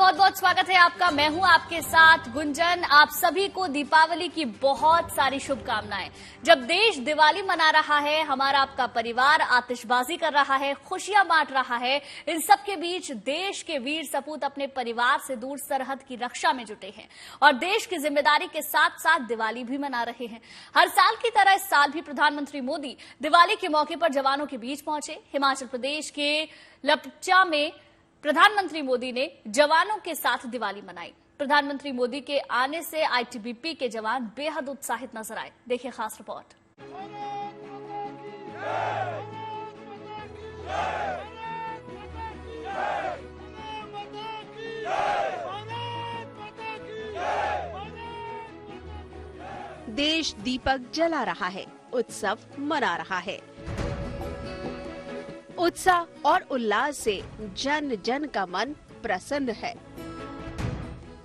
बहुत बहुत स्वागत है आपका। मैं हूं आपके साथ गुंजन। आप सभी को दीपावली की बहुत सारी शुभकामनाएं। जब देश दिवाली मना रहा है, हमारा आपका परिवार आतिशबाजी कर रहा है, खुशियां बांट रहा है, इन सब के बीच देश के वीर सपूत अपने परिवार से दूर सरहद की रक्षा में जुटे हैं और देश की जिम्मेदारी के साथ साथ दिवाली भी मना रहे हैं। हर साल की तरह इस साल भी प्रधानमंत्री मोदी दिवाली के मौके पर जवानों के बीच पहुंचे। हिमाचल प्रदेश के लपचा में प्रधानमंत्री मोदी ने जवानों के साथ दिवाली मनाई। प्रधानमंत्री मोदी के आने से आईटीबीपी के जवान बेहद उत्साहित नजर आए। देखिए खास रिपोर्ट। देश दीपक जला रहा है, उत्सव मना रहा है। उत्साह और उल्लास से जन जन का मन प्रसन्न है।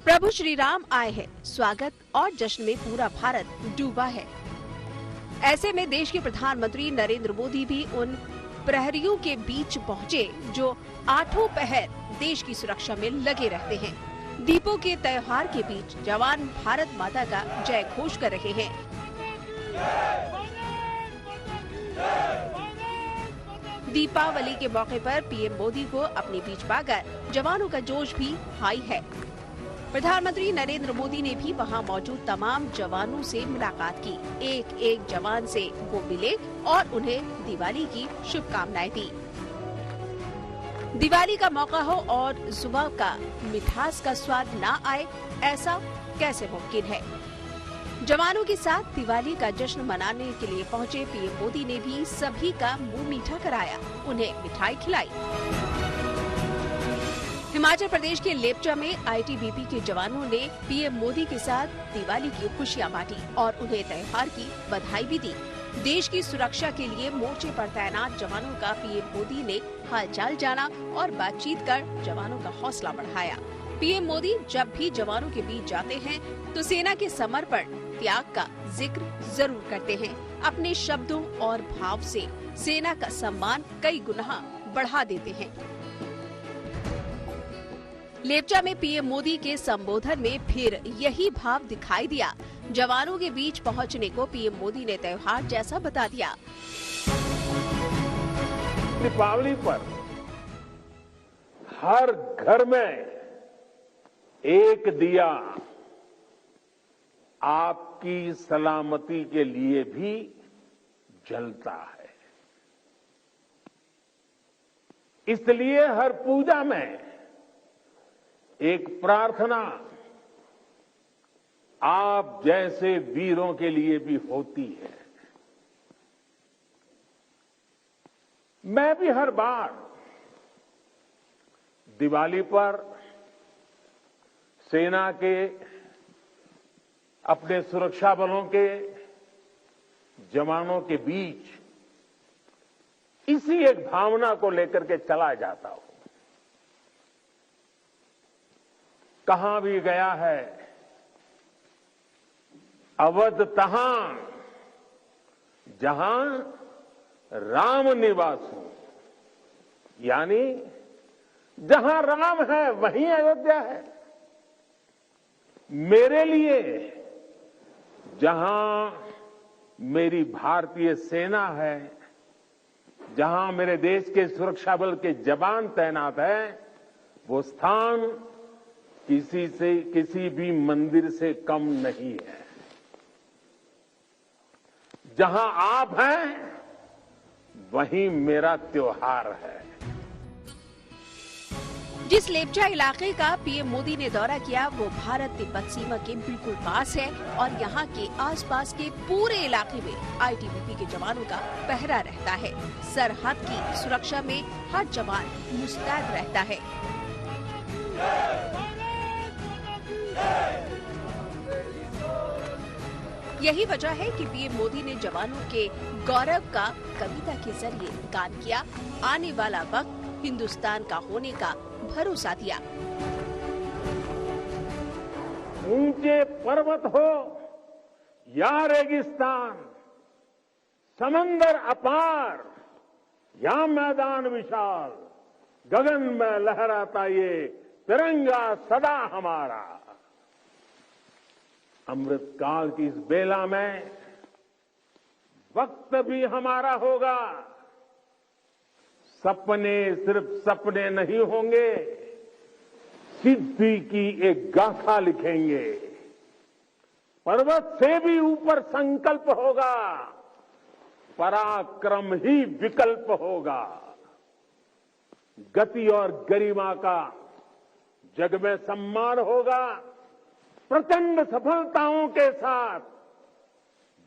प्रभु श्री राम आए हैं, स्वागत और जश्न में पूरा भारत डूबा है। ऐसे में देश के प्रधानमंत्री नरेंद्र मोदी भी उन प्रहरियों के बीच पहुंचे जो आठों पहर देश की सुरक्षा में लगे रहते हैं। दीपों के त्योहार के बीच जवान भारत माता का जय घोष कर रहे हैं। दीपावली के मौके पर पीएम मोदी को अपने बीच पाकर जवानों का जोश भी हाई है। प्रधानमंत्री नरेंद्र मोदी ने भी वहां मौजूद तमाम जवानों से मुलाकात की। एक एक जवान से वो मिले और उन्हें दिवाली की शुभकामनाएं दी। दिवाली का मौका हो और सुबह का मिठास का स्वाद ना आए, ऐसा कैसे मुमकिन है। जवानों के साथ दिवाली का जश्न मनाने के लिए पहुंचे पीएम मोदी ने भी सभी का मुंह मीठा कराया, उन्हें मिठाई खिलाई। हिमाचल प्रदेश के लेपचा में आईटीबीपी के जवानों ने पीएम मोदी के साथ दिवाली की खुशियां बांटी और उन्हें त्योहार की बधाई भी दी। देश की सुरक्षा के लिए मोर्चे पर तैनात जवानों का पीएम मोदी ने हालचाल जाना और बातचीत कर जवानों का हौसला बढ़ाया। पीएम मोदी जब भी जवानों के बीच जाते हैं तो सेना के समर्पण त्याग का जिक्र जरूर करते हैं। अपने शब्दों और भाव से सेना का सम्मान कई गुना बढ़ा देते हैं। लेपचा में पीएम मोदी के संबोधन में फिर यही भाव दिखाई दिया। जवानों के बीच पहुंचने को पीएम मोदी ने त्योहार जैसा बता दिया। दीपावली पर हर घर में एक दिया आपकी सलामती के लिए भी जलता है। इसलिए हर पूजा में एक प्रार्थना आप जैसे वीरों के लिए भी होती है। मैं भी हर बार दिवाली पर सेना के, अपने सुरक्षा बलों के जवानों के बीच इसी एक भावना को लेकर के चला जाता हूं। कहां भी गया है, अवध तहां जहां राम निवास हो, यानी जहां राम है वहीं अयोध्या है। मेरे लिए जहां मेरी भारतीय सेना है, जहां मेरे देश के सुरक्षा बल के जवान तैनात हैं, वो स्थान किसी भी मंदिर से कम नहीं है। जहां आप हैं वहीं मेरा त्योहार है। जिस लेपचा इलाके का पीएम मोदी ने दौरा किया वो भारत तिब्बत सीमा के बिल्कुल पास है और यहाँ के आसपास के पूरे इलाके में आईटीबीपी के जवानों का पहरा रहता है। सरहद की सुरक्षा में हर जवान मुस्तैद रहता है। यही वजह है कि पीएम मोदी ने जवानों के गौरव का कविता के जरिए गान किया। आने वाला वक्त हिंदुस्तान का होने का भरोसा दिया। ऊंचे पर्वत हो या रेगिस्तान, समंदर अपार या मैदान विशाल, गगन में लहराता ये तिरंगा सदा हमारा। अमृतकाल की इस बेला में वक्त भी हमारा होगा। सपने सिर्फ सपने नहीं होंगे, सिद्धि की एक गाथा लिखेंगे। पर्वत से भी ऊपर संकल्प होगा, पराक्रम ही विकल्प होगा। गति और गरिमा का जग में सम्मान होगा। प्रचंड सफलताओं के साथ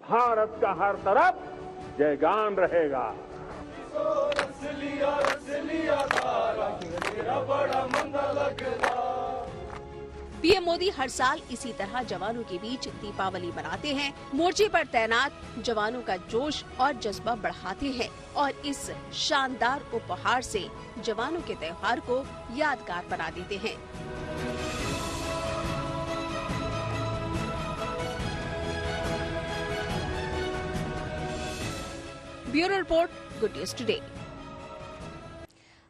भारत का हर तरफ जयगान रहेगा। पीएम मोदी हर साल इसी तरह जवानों के बीच दीपावली मनाते हैं, मोर्चे पर तैनात जवानों का जोश और जज्बा बढ़ाते हैं और इस शानदार उपहार से जवानों के त्योहार को यादगार बना देते हैं। Bureau report, good news today.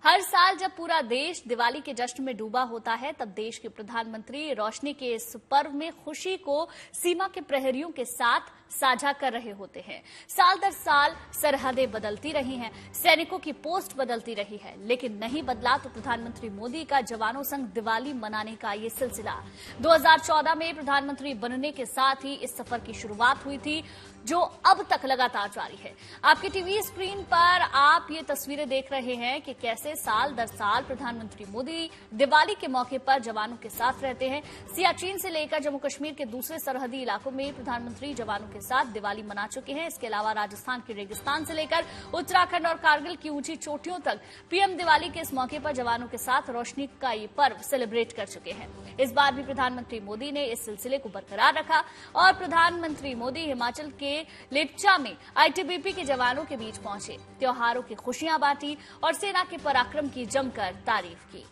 हर साल जब पूरा देश दिवाली के जश्न में डूबा होता है, तब देश के प्रधानमंत्री रोशनी के इस पर्व में खुशी को सीमा के प्रहरियों के साथ साझा कर रहे होते हैं। साल दर साल सरहदें बदलती रही हैं, सैनिकों की पोस्ट बदलती रही है, लेकिन नहीं बदला तो प्रधानमंत्री मोदी का जवानों संग दिवाली मनाने का ये सिलसिला। 2014 में प्रधानमंत्री बनने के साथ ही इस सफर की शुरुआत हुई थी, जो अब तक लगातार जारी है। आपकी टीवी स्क्रीन पर आप ये तस्वीरें देख रहे हैं कि कैसे साल दर साल प्रधानमंत्री मोदी दिवाली के मौके पर जवानों के साथ रहते हैं। सियाचिन से लेकर जम्मू कश्मीर के दूसरे सरहदी इलाकों में प्रधानमंत्री जवानों के साथ दिवाली मना चुके हैं। इसके अलावा राजस्थान के रेगिस्तान से लेकर उत्तराखंड और कारगिल की ऊंची चोटियों तक पीएम दिवाली के इस मौके पर जवानों के साथ रोशनी का ये पर्व सेलिब्रेट कर चुके हैं। इस बार भी प्रधानमंत्री मोदी ने इस सिलसिले को बरकरार रखा और प्रधानमंत्री मोदी हिमाचल के लेप्चा में आईटीबीपी के जवानों के बीच पहुंचे, त्योहारों की खुशियां बांटी और सेना के पराक्रम की जमकर तारीफ की।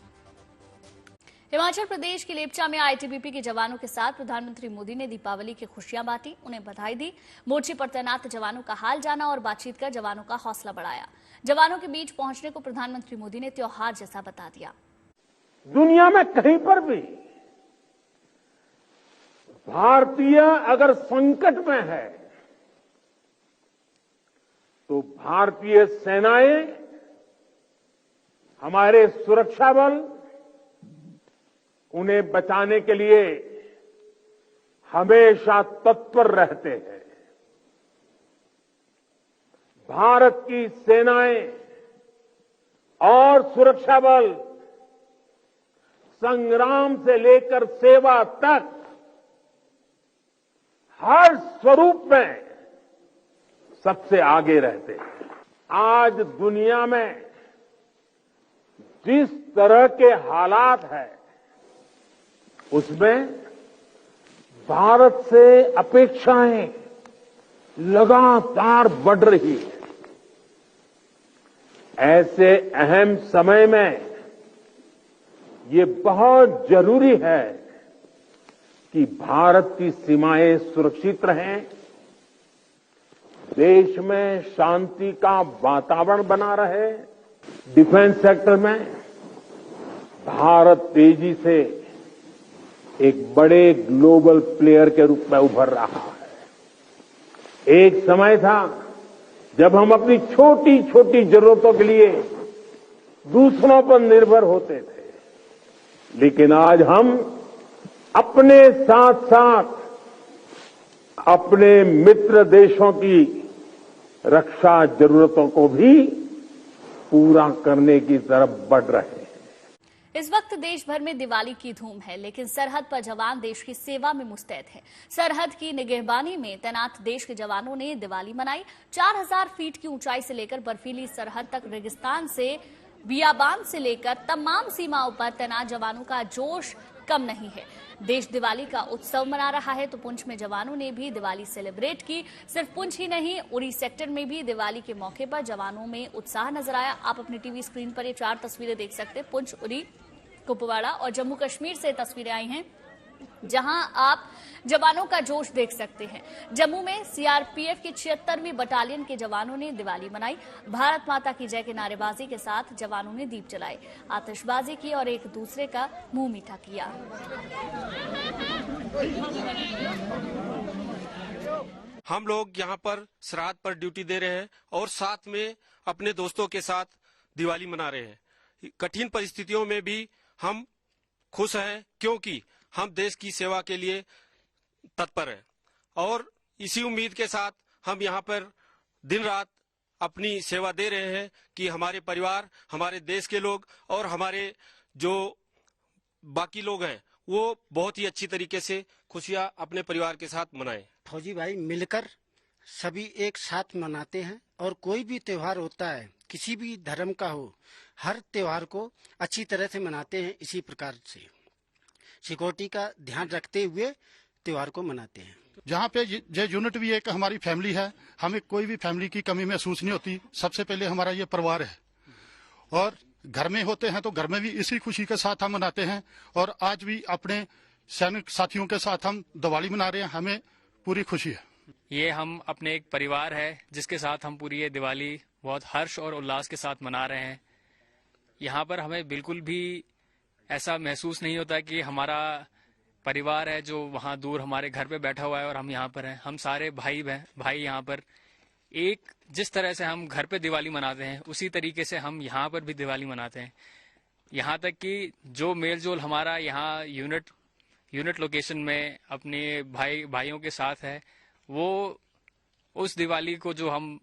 हिमाचल प्रदेश के लेप्चा में आईटीबीपी के जवानों के साथ प्रधानमंत्री मोदी ने दीपावली की खुशियां बांटी, उन्हें बधाई दी। मोर्चे पर तैनात जवानों का हाल जाना और बातचीत कर जवानों का हौसला बढ़ाया। जवानों के बीच पहुंचने को प्रधानमंत्री मोदी ने त्योहार जैसा बता दिया। दुनिया में कहीं पर भी भारतीय अगर संकट में है तो भारतीय सेनाएं, हमारे सुरक्षा बल उन्हें बचाने के लिए हमेशा तत्पर रहते हैं। भारत की सेनाएं और सुरक्षा बल संग्राम से लेकर सेवा तक हर स्वरूप में सबसे आगे रहते हैं। आज दुनिया में जिस तरह के हालात हैं, उसमें भारत से अपेक्षाएं लगातार बढ़ रही है। ऐसे अहम समय में ये बहुत जरूरी है कि भारत की सीमाएं सुरक्षित रहें, देश में शांति का वातावरण बना रहे। डिफेंस सेक्टर में भारत तेजी से एक बड़े ग्लोबल प्लेयर के रूप में उभर रहा है। एक समय था जब हम अपनी छोटी छोटी जरूरतों के लिए दूसरों पर निर्भर होते थे, लेकिन आज हम अपने साथ साथ अपने मित्र देशों की रक्षा जरूरतों को भी पूरा करने की तरफ बढ़ रहे हैं। इस वक्त देश भर में दिवाली की धूम है, लेकिन सरहद पर जवान देश की सेवा में मुस्तैद हैं। सरहद की निगहबानी में तैनात देश के जवानों ने दिवाली मनाई। 4000 फीट की ऊंचाई से लेकर बर्फीली सरहद तक, रेगिस्तान से बियाबान से लेकर तमाम सीमाओं पर तैनात जवानों का जोश कम नहीं है। देश दिवाली का उत्सव मना रहा है, तो पुंछ में जवानों ने भी दिवाली सेलिब्रेट की। सिर्फ पुंछ ही नहीं, उरी सेक्टर में भी दिवाली के मौके पर जवानों में उत्साह नजर आया। आप अपनी टीवी स्क्रीन पर ये 4 तस्वीरें देख सकते हैं। पुंछ, उरी, कुपवाड़ा और जम्मू कश्मीर से तस्वीरें आई हैं। जहां आप जवानों का जोश देख सकते हैं। जम्मू में सीआरपीएफ की 76वीं बटालियन के जवानों ने दिवाली मनाई। भारत माता की जय के नारेबाजी के साथ जवानों ने दीप जलाए, आतिशबाजी की और एक दूसरे का मुंह मीठा किया। हम लोग यहाँ पर श्राद्ध पर ड्यूटी दे रहे हैं और साथ में अपने दोस्तों के साथ दिवाली मना रहे हैं। कठिन परिस्थितियों में भी हम खुश हैं क्योंकि हम देश की सेवा के लिए तत्पर हैं और इसी उम्मीद के साथ हम यहाँ पर दिन रात अपनी सेवा दे रहे हैं कि हमारे परिवार, हमारे देश के लोग और हमारे जो बाकी लोग हैं वो बहुत ही अच्छी तरीके से खुशियां अपने परिवार के साथ मनाएं। फौजी भाई मिलकर सभी एक साथ मनाते हैं और कोई भी त्योहार होता है, किसी भी धर्म का हो, हर त्योहार को अच्छी तरह से मनाते हैं। इसी प्रकार से सिक्योरिटी का ध्यान रखते हुए त्योहार को मनाते हैं। जहाँ पे ये यूनिट भी एक हमारी फैमिली है, हमें कोई भी फैमिली की कमी महसूस नहीं होती। सबसे पहले हमारा ये परिवार है और घर में होते हैं तो घर में भी इसी खुशी के साथ हम मनाते हैं और आज भी अपने सैनिक साथियों के साथ हम दिवाली मना रहे हैं। हमें पूरी खुशी है। ये हम अपने एक परिवार है जिसके साथ हम पूरी ये दिवाली बहुत हर्ष और उल्लास के साथ मना रहे हैं। यहाँ पर हमें बिल्कुल भी ऐसा महसूस नहीं होता कि हमारा परिवार है जो वहाँ दूर हमारे घर पे बैठा हुआ है और हम यहाँ पर हैं। हम सारे भाई यहाँ पर एक जिस तरह से हम घर पे दिवाली मनाते हैं उसी तरीके से हम यहाँ पर भी दिवाली मनाते हैं। यहाँ तक कि जो मेल जोल हमारा यहाँ यूनिट लोकेशन में अपने भाइयों के साथ है, वो उस दिवाली को जो हम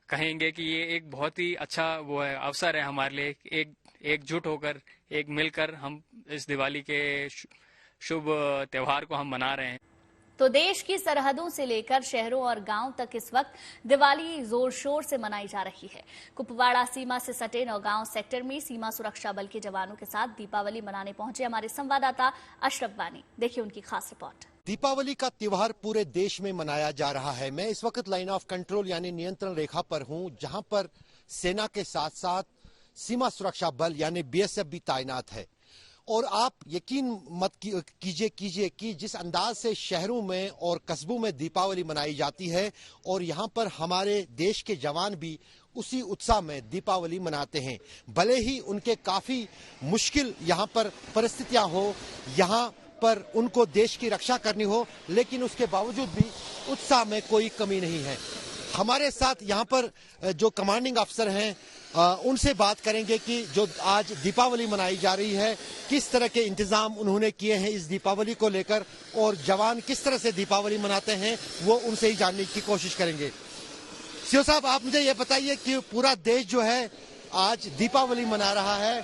कहेंगे कि ये एक बहुत ही अच्छा वो है अवसर है हमारे लिए। एकजुट होकर एक मिलकर हम इस दिवाली के शुभ त्योहार को हम मना रहे हैं। तो देश की सरहदों से लेकर शहरों और गांव तक इस वक्त दिवाली जोर शोर से मनाई जा रही है। कुपवाड़ा सीमा से सटे नौगांव सेक्टर में सीमा सुरक्षा बल के जवानों के साथ दीपावली मनाने पहुंचे हमारे संवाददाता अशरफ वानी। देखिए उनकी खास रिपोर्ट। दीपावली का त्योहार पूरे देश में मनाया जा रहा है। मैं इस वक्त लाइन ऑफ कंट्रोल यानी नियंत्रण रेखा पर हूं, जहां पर सेना के साथ साथ सीमा सुरक्षा बल यानी बीएसएफ भी तैनात है। और आप यकीन मत कीजिए कि जिस अंदाज से शहरों में और कस्बों में दीपावली मनाई जाती है और यहाँ पर हमारे देश के जवान भी उसी उत्साह में दीपावली मनाते हैं। भले ही उनके काफी मुश्किल यहाँ पर परिस्थितियां हो, यहाँ पर उनको देश की रक्षा करनी हो, लेकिन उसके बावजूद भी उत्साह में कोई कमी नहीं है। हमारे साथ यहाँ पर जो कमांडिंग अफसर हैं उनसे बात करेंगे कि जो आज दीपावली मनाई जा रही है किस तरह के इंतजाम उन्होंने किए हैं इस दीपावली को लेकर और जवान किस तरह से दीपावली मनाते हैं वो उनसे ही जानने की कोशिश करेंगे। सीओ साहब, आप मुझे ये बताइए कि पूरा देश जो है आज दीपावली मना रहा है,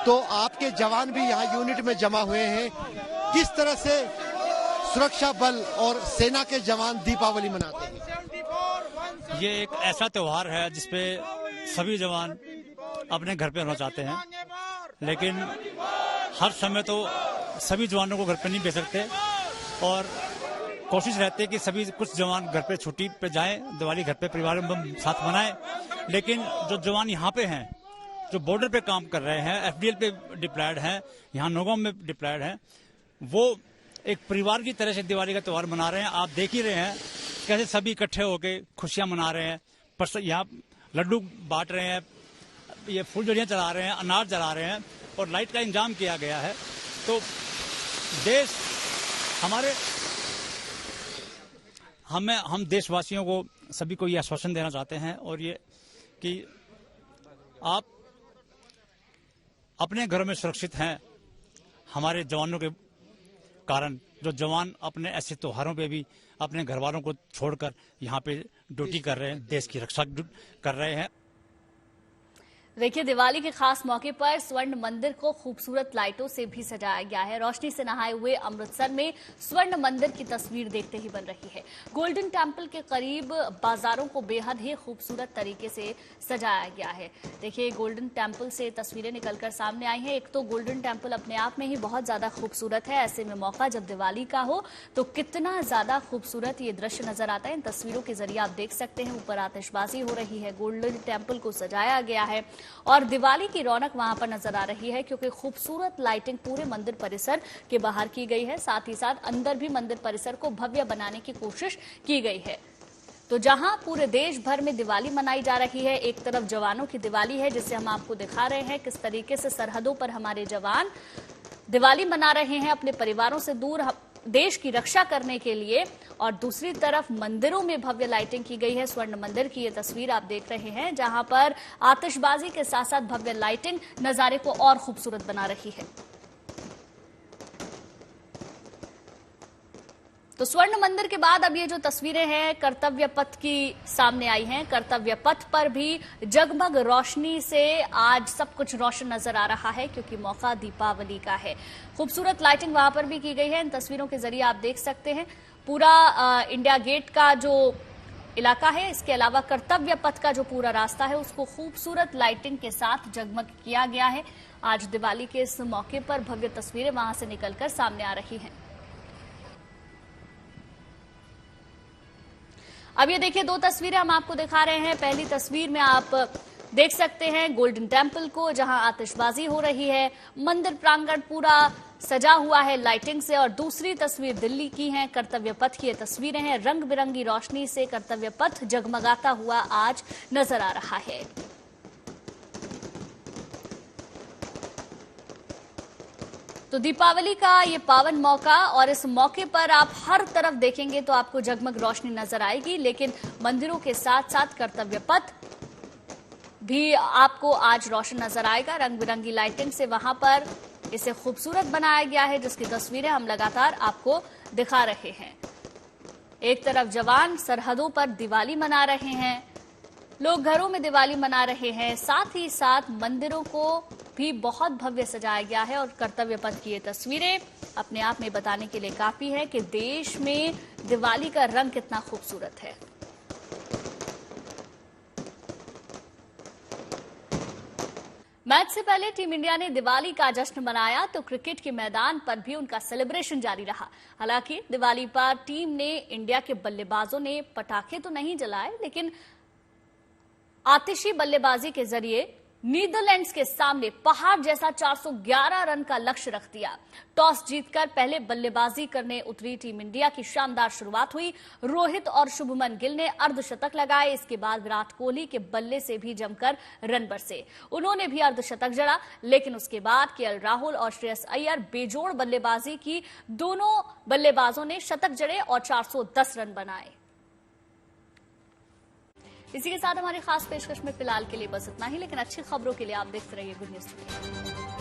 तो आपके जवान भी यहाँ यूनिट में जमा हुए हैं, किस तरह से सुरक्षा बल और सेना के जवान दीपावली मनाते हैं? ये एक ऐसा त्योहार है जिसपे सभी जवान अपने घर पे रहना चाहते हैं, लेकिन हर समय तो सभी जवानों को घर पे नहीं भेज सकते और कोशिश रहती है कि सभी कुछ जवान घर पे छुट्टी पे जाएं, दिवाली घर पे परिवार में साथ मनाएं। लेकिन जो जवान यहाँ पे हैं, जो बॉर्डर पे काम कर रहे हैं, एफडीएल पे डिप्लॉयड हैं, यहाँ नौगांव में डिप्लॉयड हैं, वो एक परिवार की तरह से दिवाली का त्योहार मना रहे हैं। आप देख ही रहे हैं कैसे सभी इकट्ठे होकर खुशियां मना रहे हैं। पर यहाँ लड्डू बांट रहे हैं, ये फुलझड़ियाँ चला रहे हैं, अनार जला रहे हैं और लाइट का इंतजाम किया गया है। तो देश हम देशवासियों को सभी को ये आश्वासन देना चाहते हैं और ये कि आप अपने घरों में सुरक्षित हैं। हमारे जवानों के कारण जो जवान अपने ऐसे त्योहारों पे भी अपने घर वालों को छोड़कर यहाँ पे ड्यूटी कर रहे हैं, देश की रक्षा कर रहे हैं। देखिए, दिवाली के खास मौके पर स्वर्ण मंदिर को खूबसूरत लाइटों से भी सजाया गया है। रोशनी से नहाए हुए अमृतसर में स्वर्ण मंदिर की तस्वीर देखते ही बन रही है। गोल्डन टेम्पल के करीब बाजारों को बेहद ही खूबसूरत तरीके से सजाया गया है। देखिए, गोल्डन टेम्पल से तस्वीरें निकलकर सामने आई हैं। एक तो गोल्डन टेम्पल अपने आप में ही बहुत ज्यादा खूबसूरत है, ऐसे में मौका जब दिवाली का हो तो कितना ज्यादा खूबसूरत ये दृश्य नजर आता है। इन तस्वीरों के जरिए आप देख सकते हैं ऊपर आतिशबाजी हो रही है, गोल्डन टेम्पल को सजाया गया है और दिवाली की रौनक वहां पर नजर आ रही है, क्योंकि खूबसूरत लाइटिंग पूरे मंदिर परिसर के बाहर की गई है। साथ ही साथ अंदर भी मंदिर परिसर को भव्य बनाने की कोशिश की गई है। तो जहां पूरे देश भर में दिवाली मनाई जा रही है, एक तरफ जवानों की दिवाली है, जिसे हम आपको दिखा रहे हैं किस तरीके से सरहदों पर हमारे जवान दिवाली मना रहे हैं अपने परिवारों से दूर देश की रक्षा करने के लिए, और दूसरी तरफ मंदिरों में भव्य लाइटिंग की गई है। स्वर्ण मंदिर की ये तस्वीर आप देख रहे हैं, जहां पर आतिशबाजी के साथ साथ भव्य लाइटिंग नजारे को और खूबसूरत बना रही है। तो स्वर्ण मंदिर के बाद अब ये जो तस्वीरें हैं कर्तव्य पथ की सामने आई हैं। कर्तव्य पथ पर भी जगमग रोशनी से आज सब कुछ रोशन नजर आ रहा है, क्योंकि मौका दीपावली का है। खूबसूरत लाइटिंग वहां पर भी की गई है। इन तस्वीरों के जरिए आप देख सकते हैं पूरा इंडिया गेट का जो इलाका है, इसके अलावा कर्तव्य पथ का जो पूरा रास्ता है, उसको खूबसूरत लाइटिंग के साथ जगमग किया गया है। आज दिवाली के इस मौके पर भव्य तस्वीरें वहां से निकलकर सामने आ रही हैं। अब ये देखिए, दो तस्वीरें हम आपको दिखा रहे हैं। पहली तस्वीर में आप देख सकते हैं गोल्डन टेम्पल को, जहां आतिशबाजी हो रही है, मंदिर प्रांगण पूरा सजा हुआ है लाइटिंग से। और दूसरी तस्वीर दिल्ली की है, कर्तव्य पथ की ये तस्वीरें हैं। रंग बिरंगी रोशनी से कर्तव्य पथ जगमगाता हुआ आज नजर आ रहा है। तो दीपावली का ये पावन मौका, और इस मौके पर आप हर तरफ देखेंगे तो आपको जगमग रोशनी नजर आएगी, लेकिन मंदिरों के साथ साथ कर्तव्य पथ भी आपको आज रोशन नजर आएगा। रंग बिरंगी लाइटिंग से वहां पर इसे खूबसूरत बनाया गया है, जिसकी तस्वीरें हम लगातार आपको दिखा रहे हैं। एक तरफ जवान सरहदों पर दिवाली मना रहे हैं, लोग घरों में दिवाली मना रहे हैं, साथ ही साथ मंदिरों को भी बहुत भव्य सजाया गया है। और कर्तव्य पथ की ये तस्वीरें अपने आप में बताने के लिए काफी है कि देश में दिवाली का रंग कितना खूबसूरत है। मैच से पहले टीम इंडिया ने दिवाली का जश्न मनाया, तो क्रिकेट के मैदान पर भी उनका सेलिब्रेशन जारी रहा। हालांकि दिवाली पर टीम ने इंडिया के बल्लेबाजों ने पटाखे तो नहीं जलाए, लेकिन आतिशी बल्लेबाजी के जरिए नीदरलैंड्स के सामने पहाड़ जैसा 411 रन का लक्ष्य रख दिया। टॉस जीतकर पहले बल्लेबाजी करने उतरी टीम इंडिया की शानदार शुरुआत हुई। रोहित और शुभमन गिल ने अर्धशतक लगाए। इसके बाद विराट कोहली के बल्ले से भी जमकर रन बरसे, उन्होंने भी अर्धशतक जड़ा। लेकिन उसके बाद केएल राहुल और श्रेयस अय्यर बेजोड़ बल्लेबाजी की, दोनों बल्लेबाजों ने शतक जड़े और 410 रन बनाए। इसी के साथ हमारी खास पेशकश में फिलहाल के लिए बस इतना ही, लेकिन अच्छी खबरों के लिए आप देखते रहिए गुड न्यूज।